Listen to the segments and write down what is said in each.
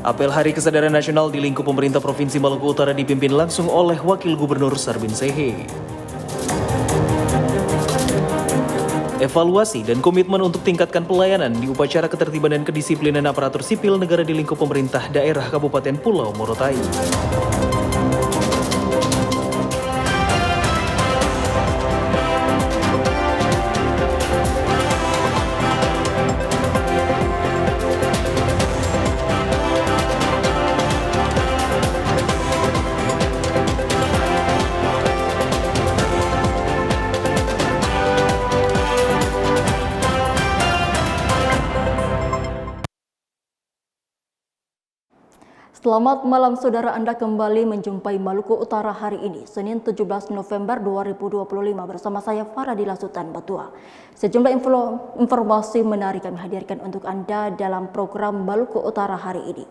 Apel Hari Kesadaran Nasional di lingkup pemerintah Provinsi Maluku Utara dipimpin langsung oleh Wakil Gubernur Sarbin Sehe. Evaluasi dan komitmen untuk tingkatkan pelayanan di upacara ketertiban dan kedisiplinan aparatur sipil negara di lingkup pemerintah daerah Kabupaten Pulau Morotai. Selamat malam saudara, Anda kembali menjumpai Maluku Utara hari ini, Senin 17 November 2025 bersama saya Faradila Sultan Batua. Sejumlah informasi menarik kami hadirkan untuk Anda dalam program Maluku Utara hari ini.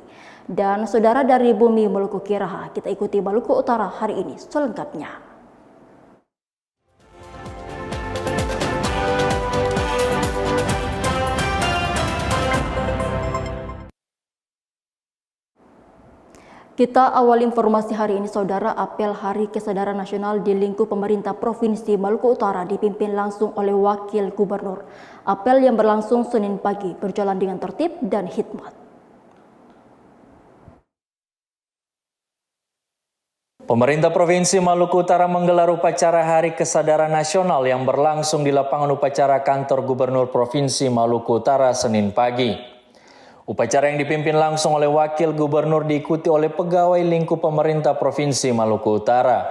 Dan saudara dari bumi Maluku Kiraha, kita ikuti Maluku Utara hari ini selengkapnya. Kita awal informasi hari ini saudara, apel Hari Kesadaran Nasional di lingkup pemerintah Provinsi Maluku Utara dipimpin langsung oleh Wakil Gubernur. Apel yang berlangsung Senin pagi berjalan dengan tertib dan hikmat. Pemerintah Provinsi Maluku Utara menggelar upacara Hari Kesadaran Nasional yang berlangsung di lapangan upacara kantor Gubernur Provinsi Maluku Utara Senin pagi. Upacara yang dipimpin langsung oleh Wakil Gubernur diikuti oleh pegawai lingkup pemerintah Provinsi Maluku Utara.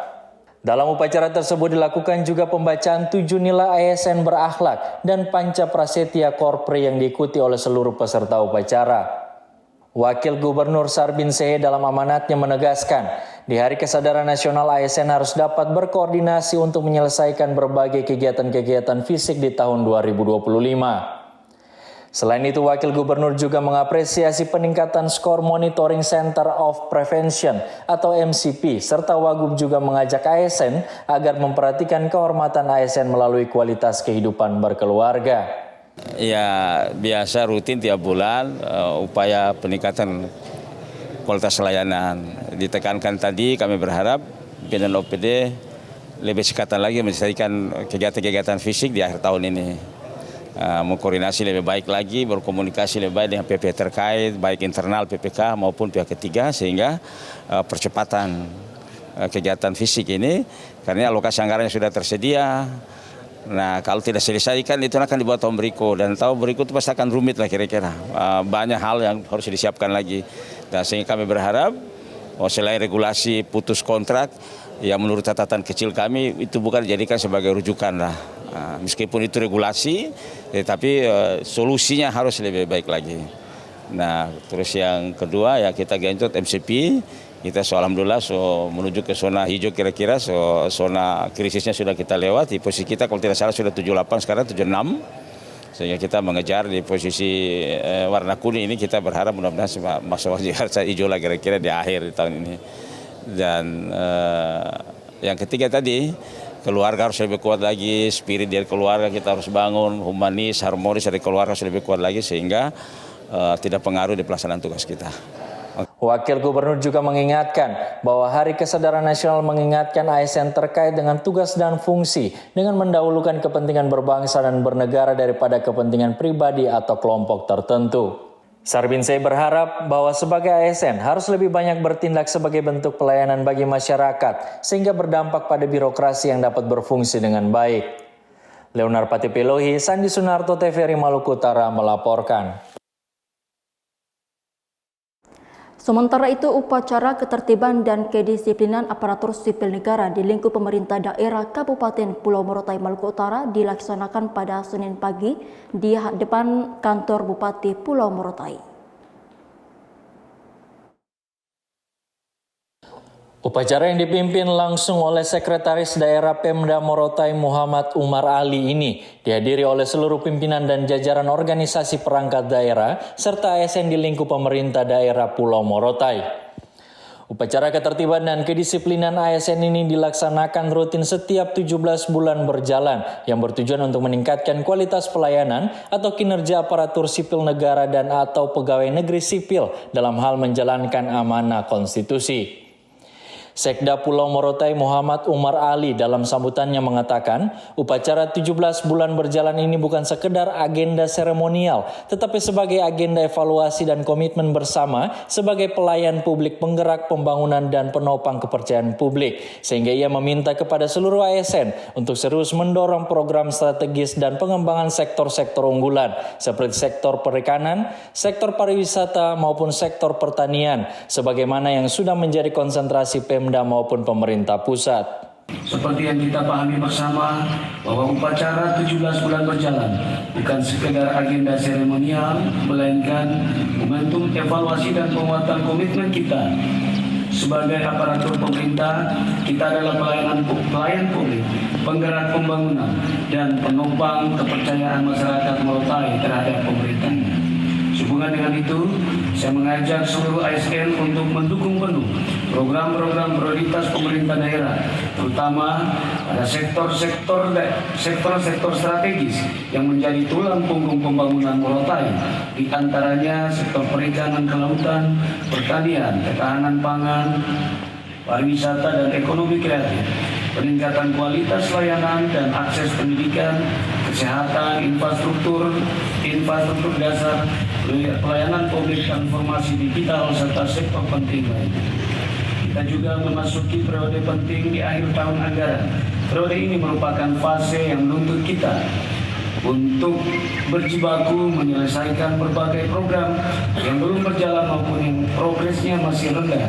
Dalam upacara tersebut dilakukan juga pembacaan 7 nilai ASN berakhlak dan Panca Prasetya Korpri yang diikuti oleh seluruh peserta upacara. Wakil Gubernur Sarbin Sehe dalam amanatnya menegaskan, di Hari Kesadaran Nasional ASN harus dapat berkoordinasi untuk menyelesaikan berbagai kegiatan-kegiatan fisik di tahun 2025. Selain itu, Wakil Gubernur juga mengapresiasi peningkatan skor Monitoring Center of Prevention atau MCP, serta Wagub juga mengajak ASN agar memperhatikan kehormatan ASN melalui kualitas kehidupan berkeluarga. Ya, biasa rutin tiap bulan upaya peningkatan kualitas layanan. Ditekankan tadi, kami berharap pimpinan OPD lebih sekatan lagi menyelesaikan kegiatan-kegiatan fisik di akhir tahun ini. Mengkoordinasi lebih baik lagi, berkomunikasi lebih baik dengan pihak terkait, baik internal PPK maupun pihak ketiga, sehingga percepatan kegiatan fisik ini, karena alokasi anggaran yang sudah tersedia. Nah, kalau tidak selesaikan itu akan dibuat tahun berikut, dan tahun berikut itu pasti akan rumit lah kira-kira. Banyak hal yang harus disiapkan lagi. Dan sehingga kami berharap, selain regulasi putus kontrak, yang menurut catatan kecil kami itu bukan dijadikan sebagai rujukan lah. Meskipun itu regulasi, tapi solusinya harus lebih baik lagi. Nah, terus yang kedua ya kita genjot MCP, kita alhamdulillah menuju ke zona hijau kira-kira, zona krisisnya sudah kita lewati. Posisi kita kalau tidak salah sudah 78, sekarang 76. Sehingga kita mengejar di posisi warna kuning ini, kita berharap mudah-mudahan masa Jakarta hijau lah kira-kira di akhir tahun ini. Dan yang ketiga tadi, keluarga harus lebih kuat lagi, spirit dari keluarga kita harus bangun, humanis, harmonis dari keluarga harus lebih kuat lagi sehingga tidak pengaruh di pelaksanaan tugas kita. Wakil Gubernur juga mengingatkan bahwa Hari Kesadaran Nasional mengingatkan ASN terkait dengan tugas dan fungsi dengan mendahulukan kepentingan berbangsa dan bernegara daripada kepentingan pribadi atau kelompok tertentu. Sarbin Sehe berharap bahwa sebagai ASN harus lebih banyak bertindak sebagai bentuk pelayanan bagi masyarakat sehingga berdampak pada birokrasi yang dapat berfungsi dengan baik. Leonar Patipelohi, Sandi Sunarto, TVRI Maluku Utara melaporkan. Sementara itu, upacara ketertiban dan kedisiplinan aparatur sipil negara di lingkup pemerintah daerah Kabupaten Pulau Morotai, Maluku Utara dilaksanakan pada Senin pagi di depan kantor Bupati Pulau Morotai. Upacara yang dipimpin langsung oleh Sekretaris Daerah Pemda Morotai Muhammad Umar Ali ini dihadiri oleh seluruh pimpinan dan jajaran organisasi perangkat daerah serta ASN di lingkup pemerintah daerah Pulau Morotai. Upacara ketertiban dan kedisiplinan ASN ini dilaksanakan rutin setiap 17 bulan berjalan yang bertujuan untuk meningkatkan kualitas pelayanan atau kinerja aparatur sipil negara dan atau pegawai negeri sipil dalam hal menjalankan amanah konstitusi. Sekda Pulau Morotai Muhammad Umar Ali dalam sambutannya mengatakan, upacara 17 bulan berjalan ini bukan sekedar agenda seremonial, tetapi sebagai agenda evaluasi dan komitmen bersama sebagai pelayan publik penggerak pembangunan dan penopang kepercayaan publik. Sehingga ia meminta kepada seluruh ASN untuk serius mendorong program strategis dan pengembangan sektor-sektor unggulan seperti sektor perikanan, sektor pariwisata maupun sektor pertanian, sebagaimana yang sudah menjadi konsentrasi Pemda maupun pemerintah pusat. Seperti yang kita pahami bersama bahwa upacara 17 bulan berjalan bukan sekedar agenda seremonial, melainkan momentum evaluasi dan penguatan komitmen kita sebagai aparatur pemerintah. Kita adalah pelayan publik, penggerak pembangunan dan penopang kepercayaan masyarakat Morotai terhadap pemerintah. Sehubungan dengan itu, saya mengajak seluruh ASN untuk mendukung penuh program-program prioritas pemerintah daerah, terutama pada sektor-sektor strategis yang menjadi tulang punggung pembangunan Morotai, di antaranya sektor perikanan kelautan, pertanian, ketahanan pangan, pariwisata dan ekonomi kreatif, peningkatan kualitas layanan dan akses pendidikan, kesehatan, infrastruktur dasar, pelayanan publik, informasi digital, serta sektor penting lainnya. Kita juga memasuki periode penting di akhir tahun anggaran. Periode ini merupakan fase yang menuntut kita untuk berjibaku menyelesaikan berbagai program yang belum berjalan maupun yang progresnya masih rendah.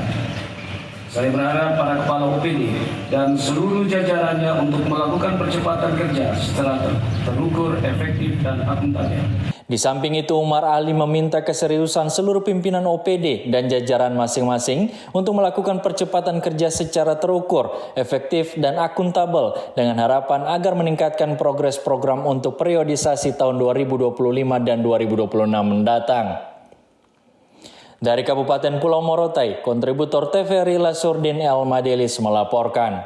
Saya berharap para kepala OPD dan seluruh jajarannya untuk melakukan percepatan kerja secara terukur, efektif, dan akuntabel. Di samping itu, Umar Ali meminta keseriusan seluruh pimpinan OPD dan jajaran masing-masing untuk melakukan percepatan kerja secara terukur, efektif, dan akuntabel dengan harapan agar meningkatkan progres program untuk periodisasi tahun 2025 dan 2026 mendatang. Dari Kabupaten Pulau Morotai, kontributor TVRI Lasurdin El Madelis melaporkan.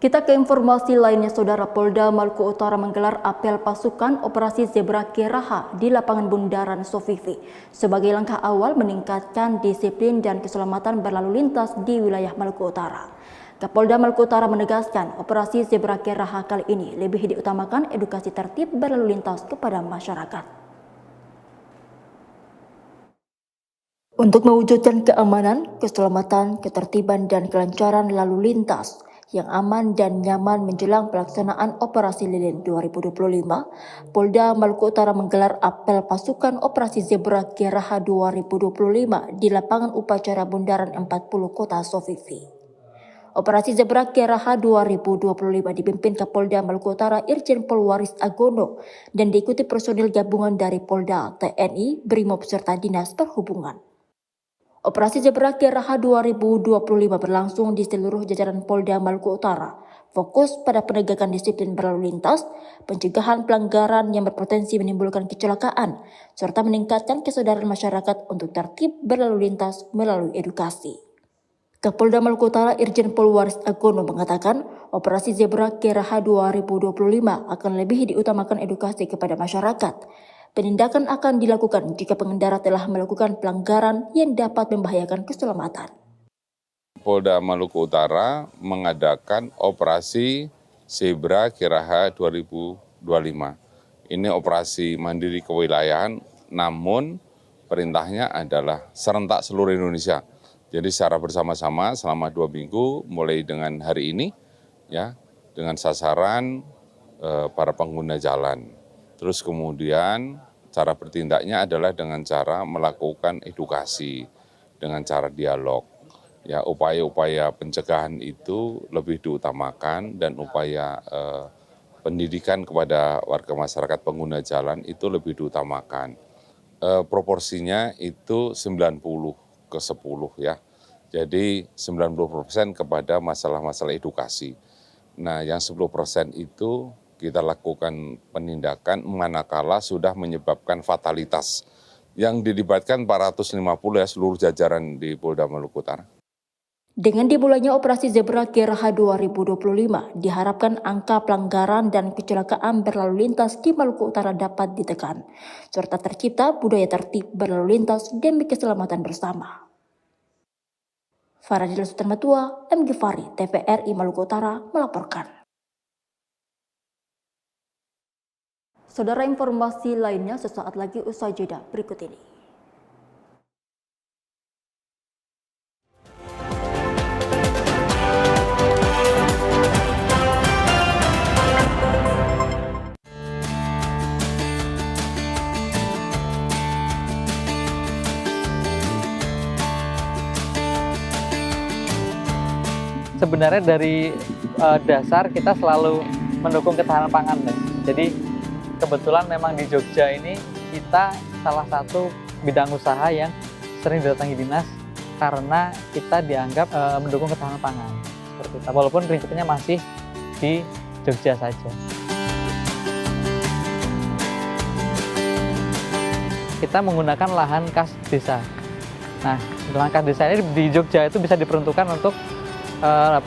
Kita ke informasi lainnya, Saudara. Polda Maluku Utara menggelar apel pasukan Operasi Zebra Keraha di lapangan Bundaran Sofifi sebagai langkah awal meningkatkan disiplin dan keselamatan berlalu lintas di wilayah Maluku Utara. Kapolda Maluku Utara menegaskan Operasi Zebra Keraha kali ini lebih diutamakan edukasi tertib berlalu lintas kepada masyarakat. Untuk mewujudkan keamanan, keselamatan, ketertiban, dan kelancaran lalu lintas yang aman dan nyaman menjelang pelaksanaan Operasi Lilin 2025, Polda Maluku Utara menggelar apel pasukan Operasi Zebra Keraha 2025 di lapangan upacara Bundaran 40 Kota Sofifi. Operasi Zebra Keraha 2025 dipimpin Kapolda Maluku Utara Irjen Polwaris Agono dan diikuti personil gabungan dari Polda, TNI, Brimob serta Dinas Perhubungan. Operasi Zebra Keraha 2025 berlangsung di seluruh jajaran Polda Maluku Utara, fokus pada penegakan disiplin berlalu lintas, pencegahan pelanggaran yang berpotensi menimbulkan kecelakaan, serta meningkatkan kesadaran masyarakat untuk tertib berlalu lintas melalui edukasi. Kapolda Maluku Utara Irjen Polwaris Agono mengatakan, Operasi Zebra Keraha 2025 akan lebih diutamakan edukasi kepada masyarakat. Penindakan akan dilakukan jika pengendara telah melakukan pelanggaran yang dapat membahayakan keselamatan. Polda Maluku Utara mengadakan Operasi Zebra Keraha 2025. Ini operasi mandiri kewilayahan, namun perintahnya adalah serentak seluruh Indonesia. Jadi secara bersama-sama selama 2 minggu, mulai dengan hari ini, ya, dengan sasaran para pengguna jalan. Terus kemudian cara bertindaknya adalah dengan cara melakukan edukasi, dengan cara dialog. Ya, upaya-upaya pencegahan itu lebih diutamakan dan upaya pendidikan kepada warga masyarakat pengguna jalan itu lebih diutamakan. Proporsinya itu 90/10 ya. Jadi 90% kepada masalah-masalah edukasi. Nah, yang 10% itu kita lakukan penindakan manakala sudah menyebabkan fatalitas. yang dilibatkan 450 ya seluruh jajaran di Polda Maluku Utara. Dengan dimulainya operasi Zebra Kiraha 2025, diharapkan angka pelanggaran dan kecelakaan berlalu lintas di Maluku Utara dapat ditekan, serta tercipta budaya tertib berlalu lintas demi keselamatan bersama. Faradila Sultan Matua, M. Gifari, TVRI Maluku Utara melaporkan. Saudara, informasi lainnya sesaat lagi usai jeda berikut ini. Sebenarnya dari dasar kita selalu mendukung ketahanan pangan, deh. Jadi kebetulan memang di Jogja ini kita salah satu bidang usaha yang sering didatangi dinas karena kita dianggap mendukung ketahanan pangan. Seperti itu. Walaupun lingkupnya masih di Jogja saja. Kita menggunakan lahan kas desa. Nah, lahan kas desa ini di Jogja itu bisa diperuntukkan untuk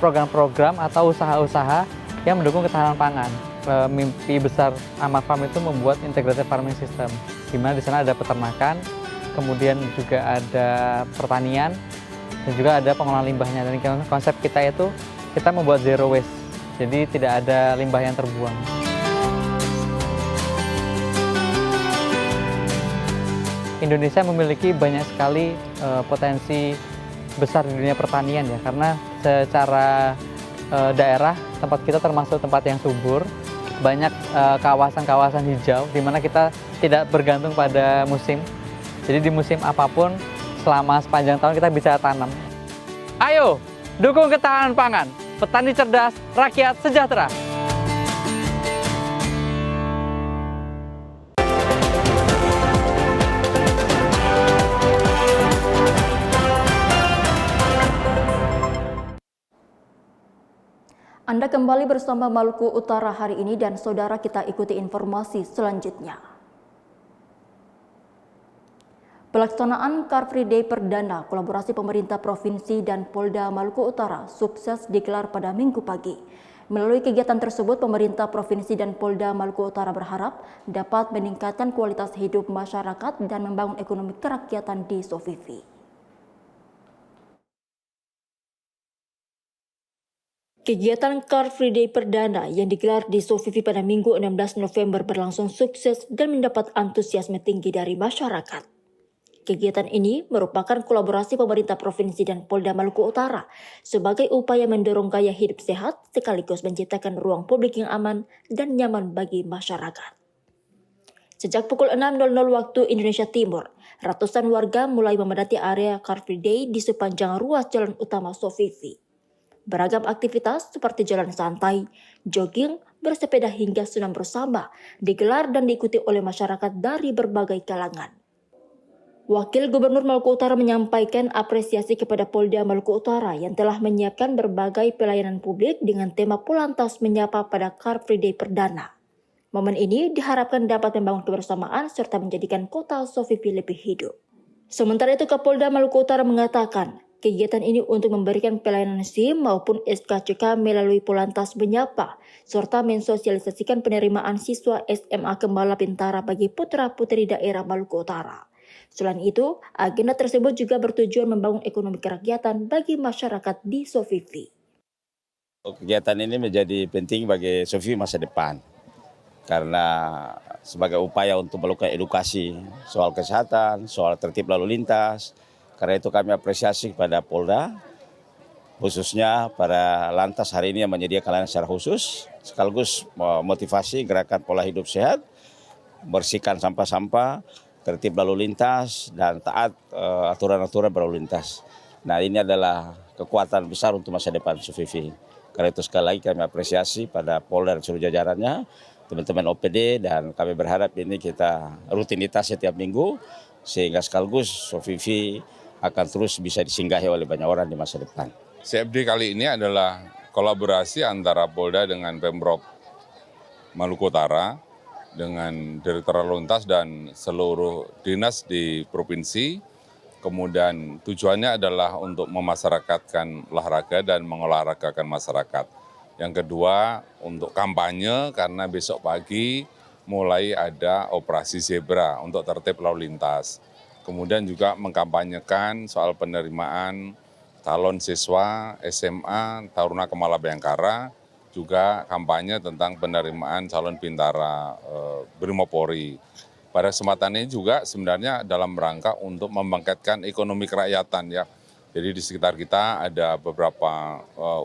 program-program atau usaha-usaha yang mendukung ketahanan pangan. Mimpi besar Amar Farm itu membuat integrated farming system, di mana di sana ada peternakan, kemudian juga ada pertanian, dan juga ada pengolahan limbahnya. Dan konsep kita itu kita membuat zero waste, jadi tidak ada limbah yang terbuang. Indonesia memiliki banyak sekali potensi besar di dunia pertanian ya, karena secara daerah tempat kita termasuk tempat yang subur, banyak kawasan-kawasan hijau di mana kita tidak bergantung pada musim. Jadi di musim apapun selama sepanjang tahun kita bisa tanam. Ayo, dukung ketahanan pangan, petani cerdas, rakyat sejahtera. Anda kembali bersama Maluku Utara hari ini dan saudara, kita ikuti informasi selanjutnya. Pelaksanaan Car Free Day perdana kolaborasi pemerintah provinsi dan Polda Maluku Utara sukses digelar pada Minggu pagi. Melalui kegiatan tersebut, pemerintah provinsi dan Polda Maluku Utara berharap dapat meningkatkan kualitas hidup masyarakat dan membangun ekonomi kerakyatan di Sofifi. Kegiatan Car Free Day perdana yang digelar di Sofifi pada Minggu 16 November berlangsung sukses dan mendapat antusiasme tinggi dari masyarakat. Kegiatan ini merupakan kolaborasi pemerintah provinsi dan Polda Maluku Utara sebagai upaya mendorong gaya hidup sehat sekaligus menciptakan ruang publik yang aman dan nyaman bagi masyarakat. Sejak pukul 6.00 waktu Indonesia Timur, ratusan warga mulai memadati area Car Free Day di sepanjang ruas jalan utama Sofifi. Beragam aktivitas seperti jalan santai, jogging, bersepeda hingga senam bersama digelar dan diikuti oleh masyarakat dari berbagai kalangan. Wakil Gubernur Maluku Utara menyampaikan apresiasi kepada Polda Maluku Utara yang telah menyiapkan berbagai pelayanan publik dengan tema Polantas Menyapa pada Car Free Day perdana. Momen ini diharapkan dapat membangun kebersamaan serta menjadikan kota Sofifi lebih hidup. Sementara itu, Kapolda Maluku Utara mengatakan, kegiatan ini untuk memberikan pelayanan SIM maupun SKCK melalui Polantas Menyapa, serta mensosialisasikan penerimaan siswa SMA Kembala Pintara bagi putra-putri daerah Maluku Utara. Selain itu, agenda tersebut juga bertujuan membangun ekonomi kerakyatan bagi masyarakat di Sofifi. Kegiatan ini menjadi penting bagi Sofifi masa depan, karena sebagai upaya untuk melakukan edukasi soal kesehatan, soal tertib lalu lintas. Karena itu kami apresiasi kepada Polda, khususnya pada Lantas hari ini yang menyediakan layanan secara khusus, sekaligus motivasi gerakan pola hidup sehat, bersihkan sampah-sampah, tertib lalu lintas, dan taat aturan-aturan berlalu lintas. Nah, ini adalah kekuatan besar untuk masa depan Sofifi. Karena itu sekali lagi kami apresiasi pada Polda dan seluruh jajarannya, teman-teman OPD, dan kami berharap ini kita rutinitas setiap minggu, sehingga sekaligus Sofifi akan terus bisa disinggahi oleh banyak orang di masa depan. CFD kali ini adalah kolaborasi antara Polda dengan Pemprov Maluku Utara dengan Direktorat Lalu Lintas dan seluruh dinas di provinsi. Kemudian tujuannya adalah untuk memasyarakatkan olahraga dan mengolahragakan masyarakat. Yang kedua untuk kampanye karena besok pagi mulai ada operasi zebra untuk tertib lalu lintas. Kemudian juga mengkampanyekan soal penerimaan calon siswa SMA Taruna Kemala Bayangkara, juga kampanye tentang penerimaan calon bintara Brimopolri. Pada kesempatan ini juga sebenarnya dalam rangka untuk membangkitkan ekonomi kerakyatan ya. Jadi di sekitar kita ada beberapa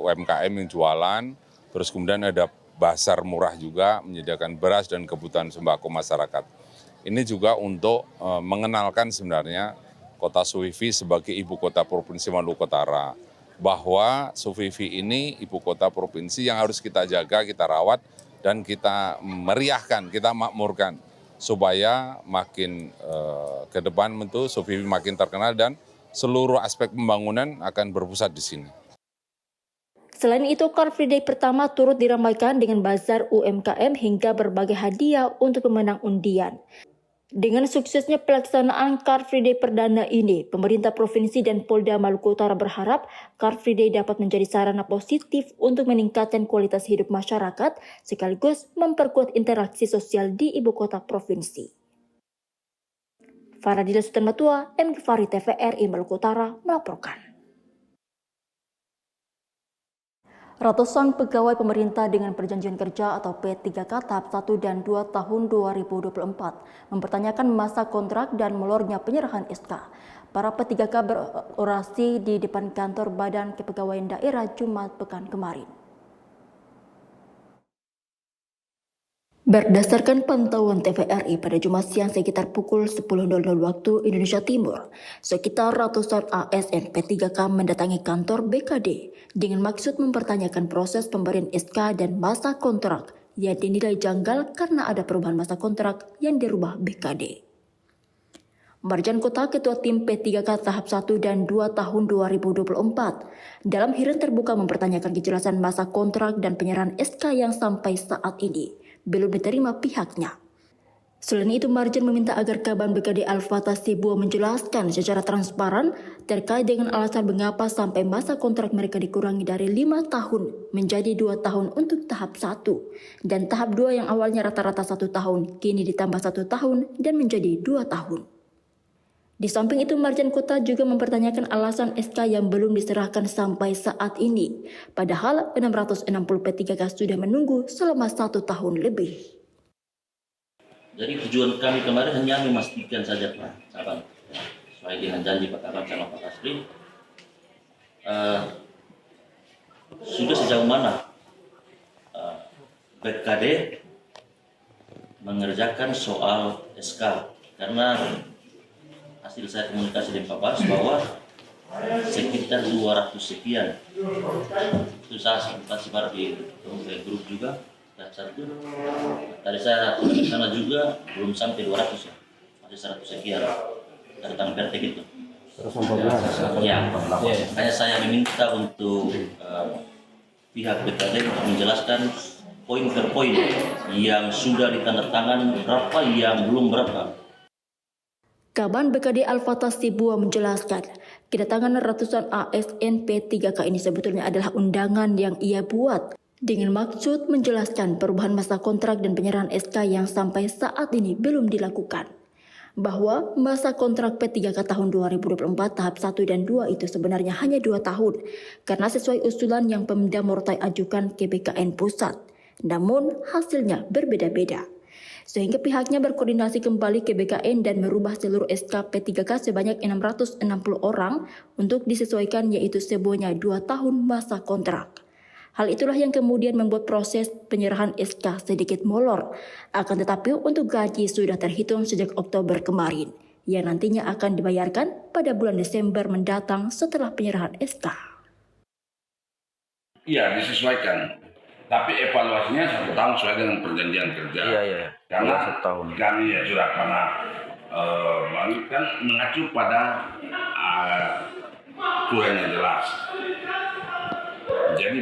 UMKM yang jualan, terus kemudian ada pasar murah juga menyediakan beras dan kebutuhan sembako masyarakat. Ini juga untuk mengenalkan sebenarnya Kota Suwivi sebagai ibu kota Provinsi Maluku Utara. Bahwa Suwivi ini ibu kota provinsi yang harus kita jaga, kita rawat, dan kita meriahkan, kita makmurkan. Supaya makin ke depan tentu Suwivi makin terkenal dan seluruh aspek pembangunan akan berpusat di sini. Selain itu, Car Free Day pertama turut diramaikan dengan bazar UMKM hingga berbagai hadiah untuk pemenang undian. Dengan suksesnya pelaksanaan Car Free Day perdana ini, pemerintah provinsi dan Polda Maluku Utara berharap Car Free Day dapat menjadi sarana positif untuk meningkatkan kualitas hidup masyarakat sekaligus memperkuat interaksi sosial di ibu kota provinsi. Faradila Sultan Batua, MGFari TVRI Maluku Utara melaporkan. Ratusan pegawai pemerintah dengan perjanjian kerja atau P3K tahap 1 dan 2 tahun 2024 mempertanyakan masa kontrak dan molornya penyerahan SK. Para P3K berorasi di depan kantor Badan Kepegawaian Daerah Jumat pekan kemarin. Berdasarkan pantauan TVRI pada Jumat siang sekitar pukul 10.00 waktu Indonesia Timur, sekitar ratusan ASN P3K mendatangi kantor BKD dengan maksud mempertanyakan proses pemberian SK dan masa kontrak yang dinilai janggal karena ada perubahan masa kontrak yang dirubah BKD. Marjan Kota, Ketua Tim P3K tahap 1 dan 2 tahun 2024, dalam hearing terbuka mempertanyakan kejelasan masa kontrak dan penyerahan SK yang sampai saat ini belum diterima pihaknya. Selain itu, Marjan meminta agar Kaban BKD Al-Fatah Sibuo menjelaskan secara transparan terkait dengan alasan mengapa sampai masa kontrak mereka dikurangi dari 5 tahun menjadi 2 tahun untuk tahap 1 dan tahap 2 yang awalnya rata-rata 1 tahun kini ditambah 1 tahun dan menjadi 2 tahun. Di samping itu, Marjan Kota juga mempertanyakan alasan SK yang belum diserahkan sampai saat ini, padahal 660 P3K sudah menunggu selama 1 tahun lebih. Jadi tujuan kami kemarin hanya memastikan saja Pak Caban, sesuai dengan janji Pak Caban sama Pak Kasri, sudah sejauh mana BKD mengerjakan soal SK, karena hasil saya komunikasi dengan Pak Bas bahwa sekitar 200 sekian. Itu saya sempat sebar di grup juga. Satu. Tadi saya ke sana juga belum sampai 200 ya. Masih 100 sekian. Tentang PRT gitu. Ya, makanya saya meminta untuk pihak BKD untuk menjelaskan poin per poin yang sudah ditandatangan, berapa yang belum berapa. Kaban BKD Al-Fatah Sibuo menjelaskan, kedatangan ratusan ASN P3K ini sebetulnya adalah undangan yang ia buat dengan maksud menjelaskan perubahan masa kontrak dan penyerahan SK yang sampai saat ini belum dilakukan. Bahwa masa kontrak P3K tahun 2024 tahap 1 dan 2 itu sebenarnya hanya 2 tahun karena sesuai usulan yang Pemda Morotai ajukan ke BKN Pusat. Namun hasilnya berbeda-beda. Sehingga pihaknya berkoordinasi kembali ke BKN dan merubah seluruh SK P3K sebanyak 660 orang untuk disesuaikan yaitu semuanya 2 tahun masa kontrak. Hal itulah yang kemudian membuat proses penyerahan SK sedikit molor. Akan tetapi untuk gaji sudah terhitung sejak Oktober kemarin, yang nantinya akan dibayarkan pada bulan Desember mendatang setelah penyerahan SK. Iya, disesuaikan. Tapi evaluasinya 1 tahun sesuai dengan perjanjian kerja. Iya. Karena 1 tahun. Kami ya sudah karena kan mengacu pada aturan yang jelas. Jadi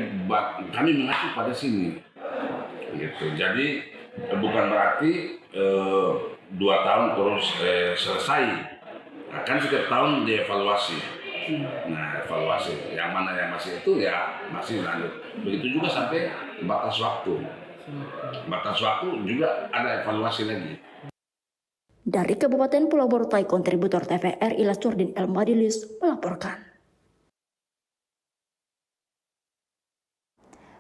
kami mengacu pada sini. Gitu. Jadi bukan berarti 2 tahun terus selesai. Nah, kan setiap tahun dievaluasi. Nah, evaluasi yang mana yang masih itu ya masih lanjut. Begitu juga sampai batas waktu. Batas waktu juga ada evaluasi lagi. Dari Kabupaten Pulau Morotai, kontributor TVRI Lasurdin Elmadilis melaporkan.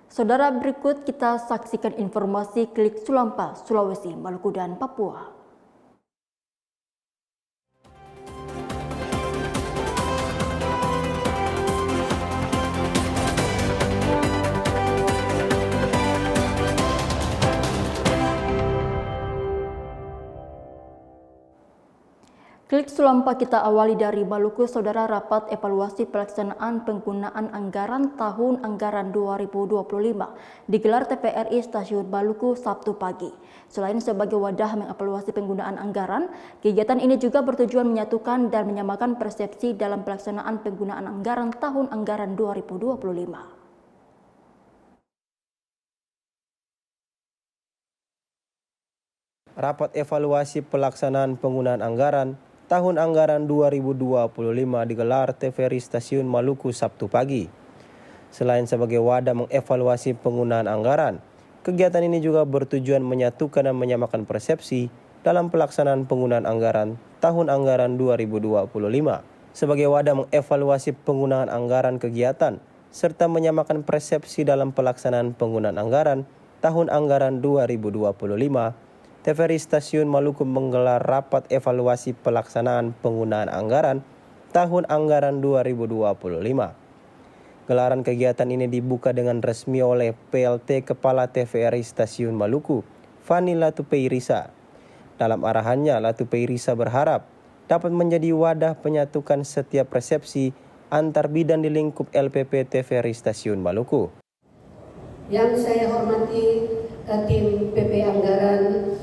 Saudara, berikut kita saksikan informasi Klik Sulampa, Sulawesi, Maluku, dan Papua. Klik Sulampa kita awali dari Maluku. Saudara, rapat evaluasi pelaksanaan penggunaan anggaran tahun anggaran 2025 digelar TVRI Stasiun Maluku Sabtu pagi. Selain sebagai wadah mengevaluasi penggunaan anggaran, kegiatan ini juga bertujuan menyatukan dan menyamakan persepsi dalam pelaksanaan penggunaan anggaran tahun anggaran 2025. Rapat evaluasi pelaksanaan penggunaan anggaran tahun anggaran 2025 digelar TVRI Stasiun Maluku Sabtu pagi. Selain sebagai wadah mengevaluasi penggunaan anggaran, kegiatan ini juga bertujuan menyatukan dan menyamakan persepsi dalam pelaksanaan penggunaan anggaran tahun anggaran 2025. Sebagai wadah mengevaluasi penggunaan anggaran kegiatan, serta menyamakan persepsi dalam pelaksanaan penggunaan anggaran tahun anggaran 2025, TVRI Stasiun Maluku menggelar rapat evaluasi pelaksanaan penggunaan anggaran tahun anggaran 2025. Gelaran kegiatan ini dibuka dengan resmi oleh PLT Kepala TVRI Stasiun Maluku, Fani Latupeirisa. Dalam arahannya, Latupeirisa berharap dapat menjadi wadah penyatukan setiap persepsi antar bidang di lingkup LPP TVRI Stasiun Maluku. Yang saya hormati tim PP Anggaran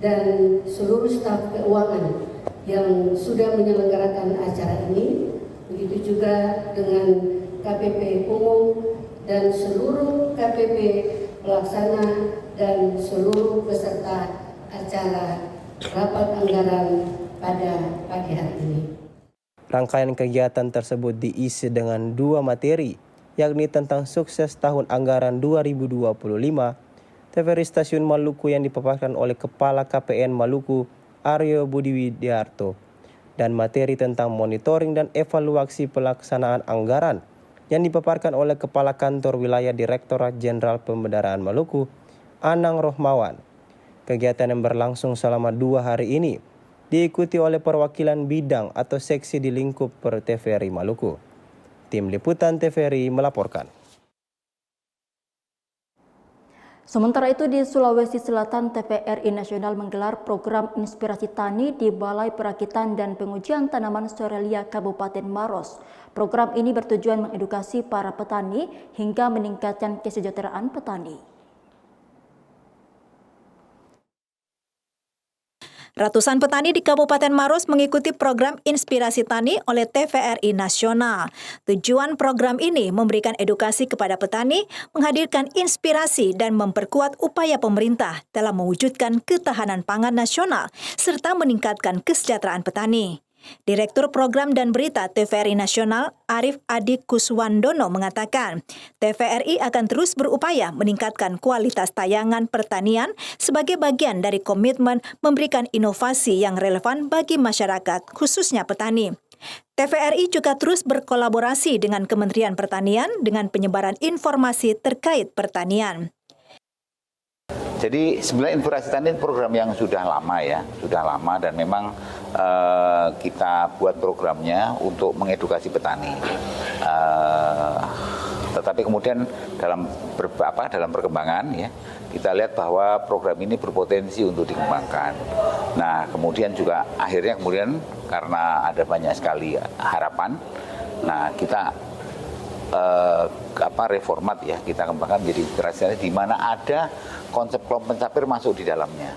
dan seluruh staf keuangan yang sudah menyelenggarakan acara ini, begitu juga dengan KPP umum dan seluruh KPP pelaksana dan seluruh peserta acara rapat anggaran pada pagi hari ini. Rangkaian kegiatan tersebut diisi dengan 2 materi, yakni tentang sukses tahun anggaran 2025 TVRI Stasiun Maluku yang dipaparkan oleh Kepala KPN Maluku, Aryo Budiwidiarto, dan materi tentang monitoring dan evaluasi pelaksanaan anggaran yang dipaparkan oleh Kepala Kantor Wilayah Direktorat Jenderal Pembendaraan Maluku, Anang Rohmawan. Kegiatan yang berlangsung selama 2 hari ini diikuti oleh perwakilan bidang atau seksi di lingkup per TVRI Maluku. Tim Liputan TVRI melaporkan. Sementara itu di Sulawesi Selatan, TVRI Nasional menggelar program Inspirasi Tani di Balai Perakitan dan Pengujian Tanaman Sorelia Kabupaten Maros. Program ini bertujuan mengedukasi para petani hingga meningkatkan kesejahteraan petani. Ratusan petani di Kabupaten Maros mengikuti program Inspirasi Tani oleh TVRI Nasional. Tujuan program ini memberikan edukasi kepada petani, menghadirkan inspirasi dan memperkuat upaya pemerintah dalam mewujudkan ketahanan pangan nasional serta meningkatkan kesejahteraan petani. Direktur Program dan Berita TVRI Nasional, Arif Adi Kuswandono mengatakan, TVRI akan terus berupaya meningkatkan kualitas tayangan pertanian sebagai bagian dari komitmen memberikan inovasi yang relevan bagi masyarakat, khususnya petani. TVRI juga terus berkolaborasi dengan Kementerian Pertanian dengan penyebaran informasi terkait pertanian. Jadi sebenarnya Inspirasi Tani program yang sudah lama ya, dan memang kita buat programnya untuk mengedukasi petani. Tetapi kemudian dalam perkembangan ya, kita lihat bahwa program ini berpotensi untuk dikembangkan. Nah, kemudian juga akhirnya karena ada banyak sekali harapan, nah kita reformat ya, kita kembangkan menjadi Inspirasi Tani di mana ada konsep kelompok pencapir masuk di dalamnya.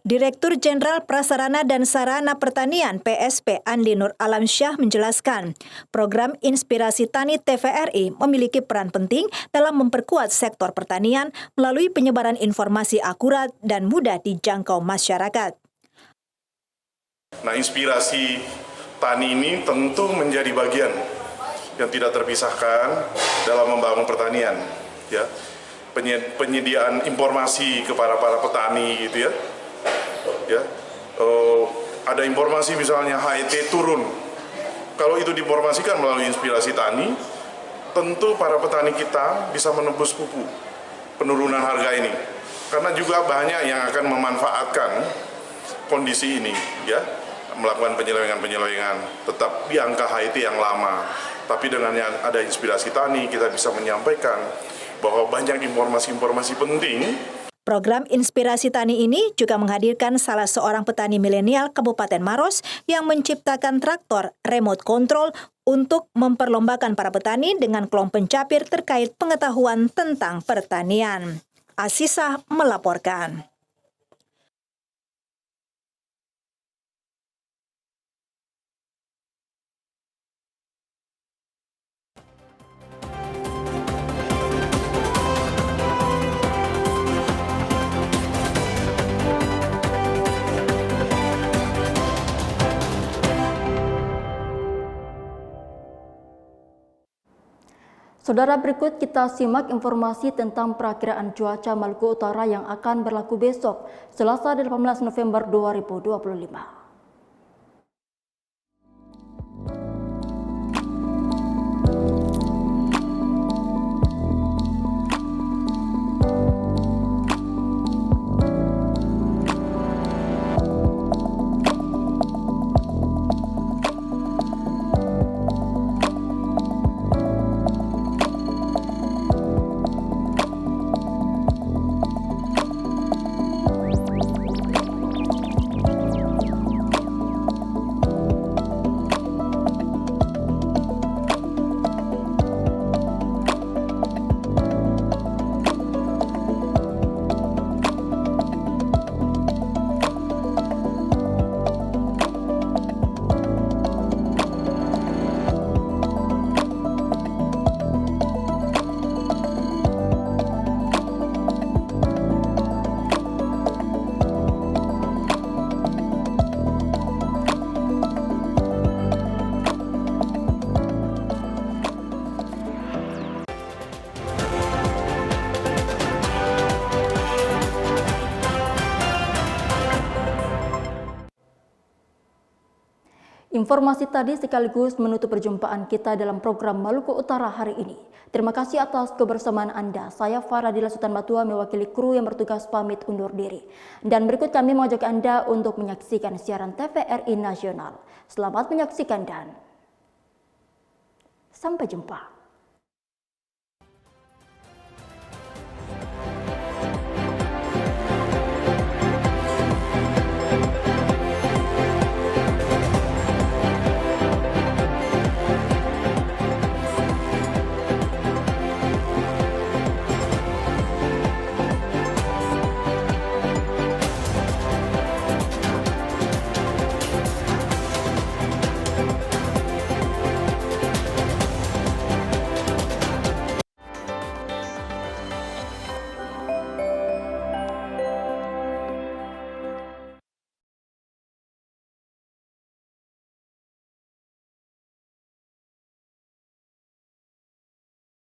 Direktur Jenderal Prasarana dan Sarana Pertanian PSP Andi Nur Alamsyah menjelaskan, program Inspirasi Tani TVRI memiliki peran penting dalam memperkuat sektor pertanian melalui penyebaran informasi akurat dan mudah dijangkau masyarakat. Nah, inspirasi tani ini tentu menjadi bagian yang tidak terpisahkan dalam membangun pertanian, ya. Penyediaan informasi kepada para petani, gitu ya. Ada informasi misalnya HET turun. Kalau itu diinformasikan melalui inspirasi tani, tentu para petani kita bisa menembus pupuk penurunan harga ini. Karena juga banyak yang akan memanfaatkan kondisi ini, ya, melakukan penyelewengan-penyelewengan, tetap di angka HET yang lama. Tapi dengan ada inspirasi tani, kita bisa menyampaikan bahwa banyak informasi-informasi penting. Program Inspirasi Tani ini juga menghadirkan salah seorang petani milenial Kabupaten Maros yang menciptakan traktor remote control untuk memperlombakan para petani dengan kelompok pencapir terkait pengetahuan tentang pertanian. Asisah melaporkan. Saudara, berikut kita simak informasi tentang perakiraan cuaca Maluku Utara yang akan berlaku besok, Selasa 18 November 2025. Informasi tadi sekaligus menutup perjumpaan kita dalam program Maluku Utara hari ini. Terima kasih atas kebersamaan Anda. Saya Faradila Sultan Batua mewakili kru yang bertugas pamit undur diri. Dan berikut kami mengajak Anda untuk menyaksikan siaran TVRI Nasional. Selamat menyaksikan dan sampai jumpa.